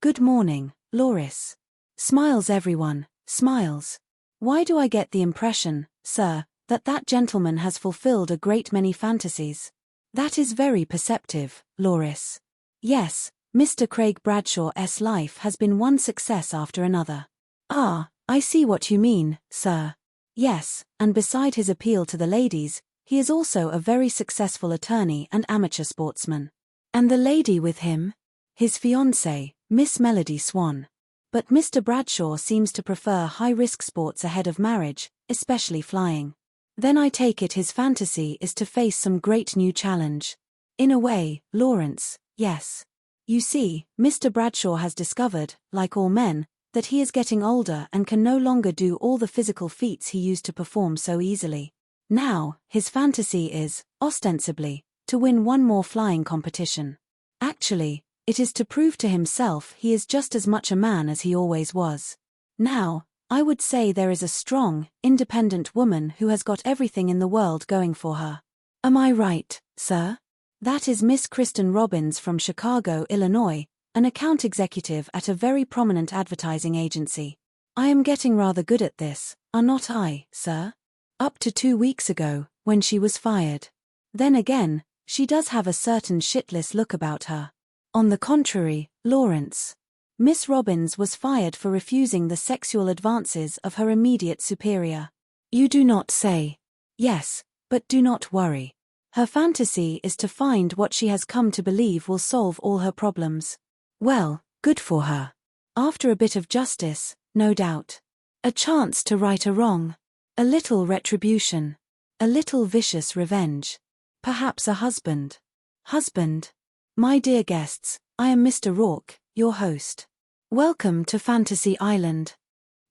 Good morning, Loris. Smiles everyone, smiles. Why do I get the impression, sir, that gentleman has fulfilled a great many fantasies? That is very perceptive, Loris. Yes, Mr. Craig Bradshaw's life has been one success after another. Ah, I see what you mean, sir. Yes, and beside his appeal to the ladies, he is also a very successful attorney and amateur sportsman. And the lady with him? His fiancée, Miss Melody Swan. But Mr. Bradshaw seems to prefer high-risk sports ahead of marriage, especially flying. Then I take it his fantasy is to face some great new challenge. In a way, Lawrence, yes. You see, Mr. Bradshaw has discovered, like all men, that he is getting older and can no longer do all the physical feats he used to perform so easily. Now, his fantasy is, ostensibly, to win one more flying competition. Actually, it is to prove to himself he is just as much a man as he always was. Now, I would say there is a strong, independent woman who has got everything in the world going for her. Am I right, sir? That is Miss Kristen Robbins from Chicago, Illinois, an account executive at a very prominent advertising agency. I am getting rather good at this, are not I, sir? Up to 2 weeks ago, when she was fired. Then again, she does have a certain shitless look about her. On the contrary, Lawrence. Miss Robbins was fired for refusing the sexual advances of her immediate superior. You do not say. Yes, but do not worry. Her fantasy is to find what she has come to believe will solve all her problems. Well, good for her. After a bit of justice, no doubt. A chance to right a wrong. A little retribution. A little vicious revenge. Perhaps a husband. Husband. My dear guests, I am Mr. Rourke, your host. Welcome to Fantasy Island.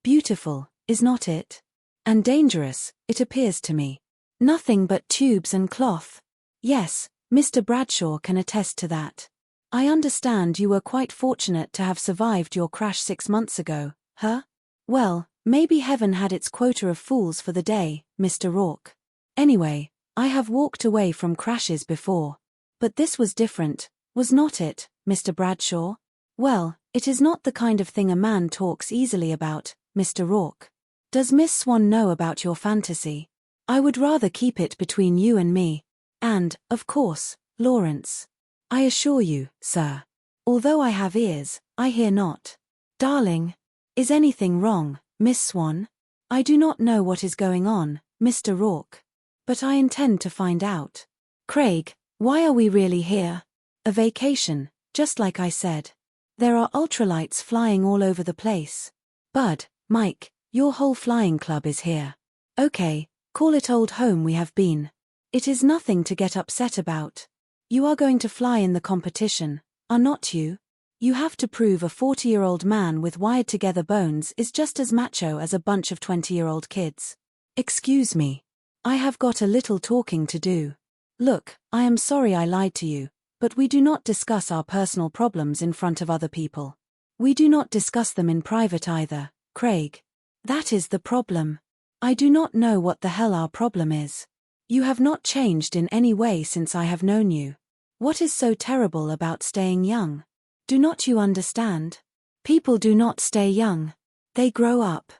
Beautiful, is not it? And dangerous, it appears to me. Nothing but tubes and cloth. Yes, Mr. Bradshaw can attest to that. I understand you were quite fortunate to have survived your crash 6 months ago, huh? Well, maybe heaven had its quota of fools for the day, Mr. Rourke. Anyway, I have walked away from crashes before. But this was different, was not it, Mr. Bradshaw? Well, it is not the kind of thing a man talks easily about, Mr. Rourke. Does Miss Swan know about your fantasy? I would rather keep it between you and me. And, of course, Lawrence. I assure you, sir. Although I have ears, I hear not. Darling. Is anything wrong, Miss Swan? I do not know what is going on, Mr. Rourke. But I intend to find out. Craig, why are we really here? A vacation, just like I said. There are ultralights flying all over the place. Bud, Mike, your whole flying club is here. Okay, call it old home we have been. It is nothing to get upset about. You are going to fly in the competition, are not you? You have to prove a 40-year-old man with wired-together bones is just as macho as a bunch of 20-year-old kids. Excuse me. I have got a little talking to do. Look, I am sorry I lied to you, but we do not discuss our personal problems in front of other people. We do not discuss them in private either, Craig. That is the problem. I do not know what the hell our problem is. You have not changed in any way since I have known you. What is so terrible about staying young? Do not you understand? People do not stay young. They grow up.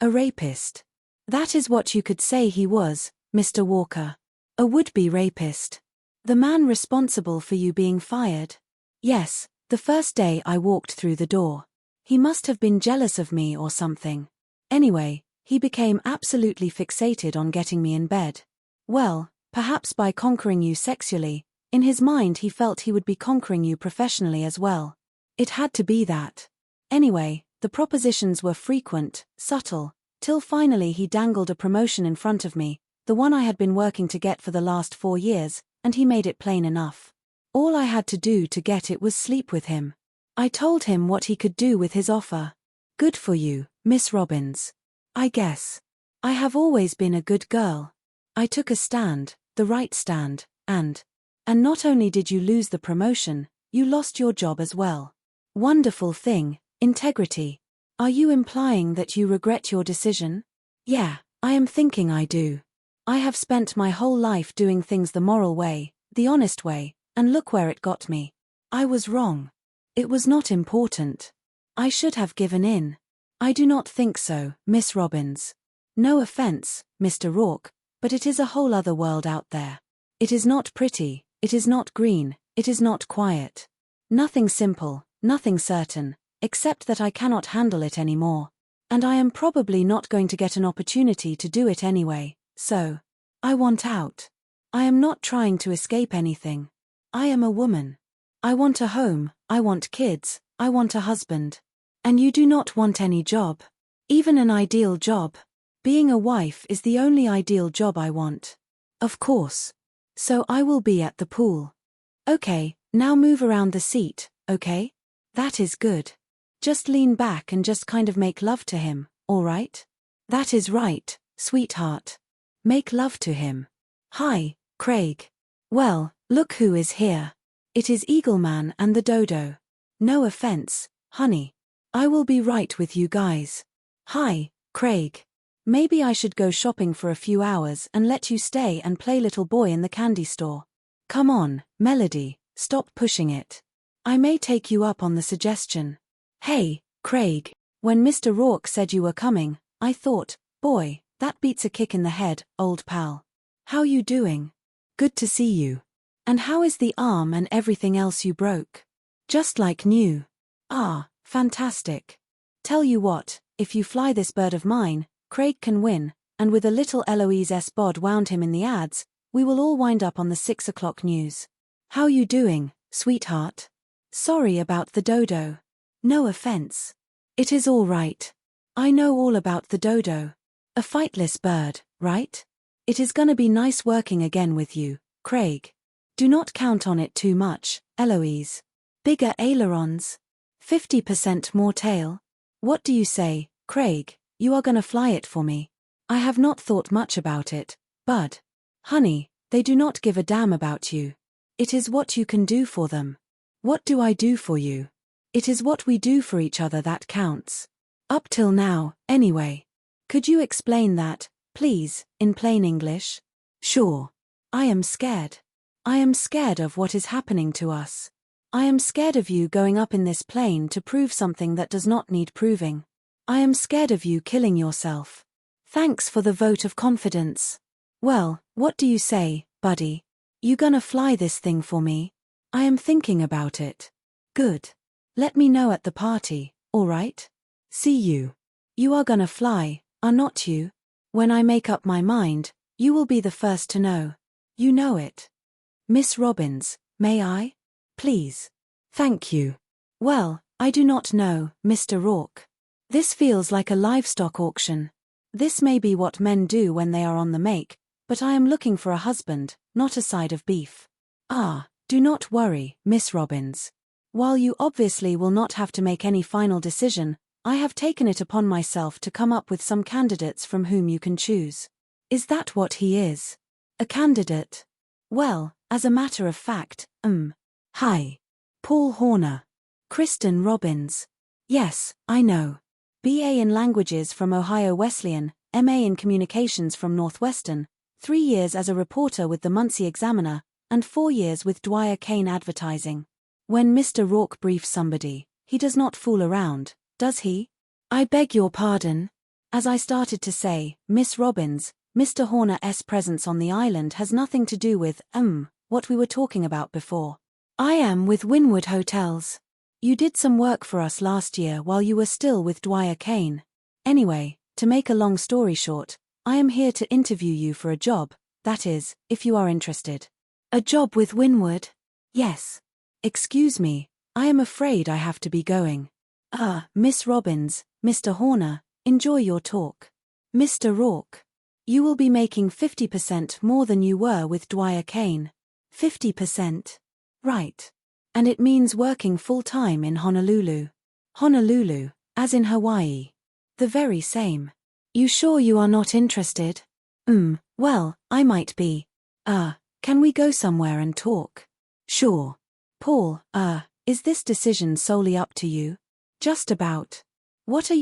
A rapist. That is what you could say he was, Mr. Walker. A would-be rapist. The man responsible for you being fired. Yes, the first day I walked through the door. He must have been jealous of me or something. Anyway, he became absolutely fixated on getting me in bed. Well, perhaps by conquering you sexually, in his mind he felt he would be conquering you professionally as well. It had to be that. Anyway, the propositions were frequent, subtle, till finally he dangled a promotion in front of me, the one I had been working to get for the last 4 years, and he made it plain enough. All I had to do to get it was sleep with him. I told him what he could do with his offer. Good for you, Miss Robbins. I guess. I have always been a good girl. I took a stand, the right stand, and not only did you lose the promotion, you lost your job as well. Wonderful thing, integrity. Are you implying that you regret your decision? Yeah, I am thinking I do. I have spent my whole life doing things the moral way, the honest way, and look where it got me. I was wrong. It was not important. I should have given in. I do not think so, Miss Robbins. No offense, Mr. Rourke, but it is a whole other world out there. It is not pretty, it is not green, it is not quiet. Nothing simple, nothing certain, except that I cannot handle it anymore. And I am probably not going to get an opportunity to do it anyway, so I want out. I am not trying to escape anything. I am a woman. I want a home, I want kids, I want a husband. And you do not want any job. Even an ideal job. Being a wife is the only ideal job I want. Of course. So I will be at the pool. Okay, now move around the seat, okay? That is good. Just lean back and just kind of make love to him, all right? That is right, sweetheart. Make love to him. Hi, Craig. Well, look who is here. It is Eagleman and the dodo. No offense, honey. I will be right with you guys. Hi, Craig. Maybe I should go shopping for a few hours and let you stay and play little boy in the candy store. Come on, Melody, stop pushing it. I may take you up on the suggestion. Hey, Craig, when Mr. Rourke said you were coming, I thought, boy, that beats a kick in the head, old pal. How you doing? Good to see you. And how is the arm and everything else you broke? Just like new. Ah, fantastic. Tell you what, if you fly this bird of mine, Craig can win, and with a little Eloise S. Bod wound him in the ads, we will all wind up on the 6 o'clock news. How you doing, sweetheart? Sorry about the dodo. No offense. It is all right. I know all about the dodo. A fightless bird, right? It is gonna be nice working again with you, Craig. Do not count on it too much, Eloise. Bigger ailerons. 50% more tail. What do you say, Craig? You are gonna fly it for me. I have not thought much about it, Bud. Honey, they do not give a damn about you. It is what you can do for them. What do I do for you? It is what we do for each other that counts. Up till now, anyway. Could you explain that, please, in plain English? Sure. I am scared. I am scared of what is happening to us. I am scared of you going up in this plane to prove something that does not need proving. I am scared of you killing yourself. Thanks for the vote of confidence. Well, what do you say, buddy? You gonna fly this thing for me? I am thinking about it. Good. Let me know at the party, all right? See you. You are gonna fly, are not you? When I make up my mind, you will be the first to know. You know it. Miss Robbins, may I? Please. Thank you. Well, I do not know, Mr. Rourke. This feels like a livestock auction. This may be what men do when they are on the make, but I am looking for a husband, not a side of beef. Ah, do not worry, Miss Robbins. While you obviously will not have to make any final decision, I have taken it upon myself to come up with some candidates from whom you can choose. Is that what he is? A candidate? Well, as a matter of fact, Hi. Paul Horner. Kristen Robbins. Yes, I know. BA in Languages from Ohio Wesleyan, MA in Communications from Northwestern, 3 years as a reporter with the Muncie Examiner, and 4 years with Dwyer Kane Advertising. When Mr. Rourke briefs somebody, he does not fool around, does he? I beg your pardon. As I started to say, Miss Robbins, Mr. Horner's presence on the island has nothing to do with, what we were talking about before. I am with Wynwood Hotels. You did some work for us last year while you were still with Dwyer Kane. Anyway, to make a long story short, I am here to interview you for a job, that is, if you are interested. A job with Wynwood? Yes. Excuse me, I am afraid I have to be going. Miss Robbins, Mr. Horner, enjoy your talk. Mr. Rourke. You will be making 50% more than you were with Dwyer Kane. 50%? Right. And it means working full-time in Honolulu. Honolulu, as in Hawaii. The very same. You sure you are not interested? Well, I might be. Can we go somewhere and talk? Sure. Paul, is this decision solely up to you? Just about. What are